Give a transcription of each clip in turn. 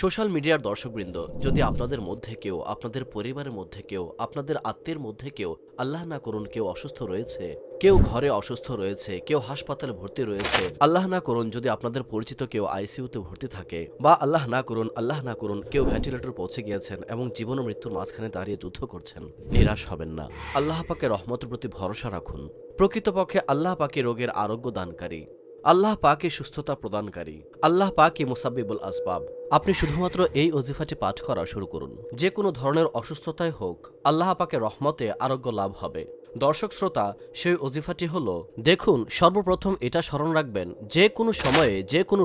Social মিডিয়ার দর্শকবৃন্দ, যদি আপনাদের মধ্যে কেউ, আপনাদের পরিবারের মধ্যে কেউ, আপনাদের আত্মীয়ের মধ্যে কেউ, আল্লাহ না করুন কেউ অসুস্থ রয়েছে, কেউ ঘরে অসুস্থ রয়েছে, কেউ হাসপাতালে ভর্তি রয়েছে, আল্লাহ না করুন যদি আপনাদের পরিচিত কেউ আইসিইউতে ভর্তি থাকে, বা আল্লাহ না করুন কেউ ভেন্টিলেটর পৌঁছে গিয়েছেন এবং জীবন ও মৃত্যুর মাঝখানে দাঁড়িয়ে যুদ্ধ করছেন, নিরাশ হবেন না। আল্লাহ পাকের রহমতের প্রতি ভরসা রাখুন। প্রকৃতপক্ষে আল্লাহ পাকে রোগের আরোগ্য দানকারী, আল্লাহ পাকে সুস্থতা প্রদানকারী, আল্লাহ পাকে মুসাব্বিবুল আসবাব। আপনি শুধুমাত্র এই ওজিফাটি পাঠ করা শুরু করুন। যে কোনো ধরনের অসুস্থতাই হোক, আল্লাহ পাকের রহমতে আরোগ্য লাভ হবে। দর্শক শ্রোতা, সেই ওজিফাটি হল, দেখুন, সর্বপ্রথম এটা স্মরণ রাখবেন, যে কোনো সময়ে যে কোনো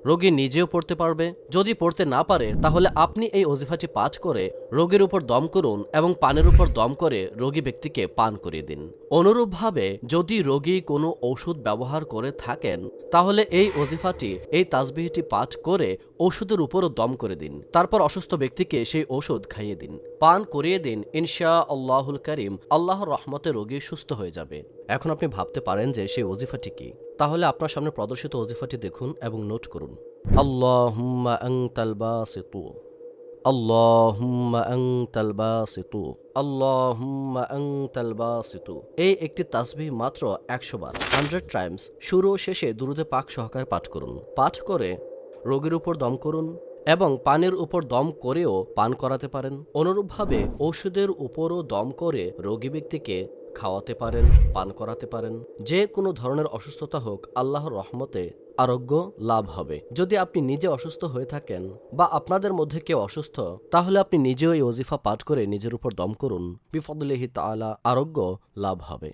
রোগী নিজেও পড়তে পারবে। যদি পড়তে না পারে তাহলে আপনি এই ওজিফাটি পাঠ করে রোগীর উপর দম করুন এবং পানের উপর দম করে রোগী ব্যক্তিকে পান করিয়ে দিন। অনুরূপভাবে যদি রোগী কোনো ওষুধ ব্যবহার করে থাকেন তাহলে এই ওজিফাটি, এই তাসবিহটি পাঠ করে ওষুধের উপরও দম করে দিন। তারপর অসুস্থ ব্যক্তিকে সেই ওষুধ খাইয়ে দিন, পান করিয়ে দিন। ইনশা আল্লাহুল করিম, আল্লাহর রহমতে রোগী সুস্থ হয়ে যাবে। এখন আপনি ভাবতে পারেন যে সেই ওজিফাটি কি। তাহলে আপনার সামনে প্রদর্শিত ওজিফাটি দেখুন এবং নোট করুন। আল্লাহুম্মা আনতাল বাসিতু, আল্লাহুম্মা আনতাল বাসিতু, আল্লাহুম্মা আনতাল বাসিতু। এই একটি তাসবিহ মাত্র 100 বার, 100 টাইমস শুরু ও শেষে দুরূদে পাক সহকারে পাঠ করুন। পাঠ করে রোগীর উপর দম করুন এবং পানির উপর দম করেও পান করাতে পারেন। অনুরূপভাবে ওষুধের উপরও দম করে রোগী ব্যক্তিকে খাওয়াতে পারেন, পান করাতে পারেন। যে কোনো ধরনের অসুস্থতা হোক, আল্লাহর রহমতে আরোগ্য লাভ হবে। যদি আপনি নিজে অসুস্থ হয়ে থাকেন বা আপনাদের মধ্যে কেউ অসুস্থ, তাহলে আপনি নিজেও এই ওজিফা পাঠ করে নিজের উপর দম করুন। বিফদলিহি তাআলা আরোগ্য লাভ হবে।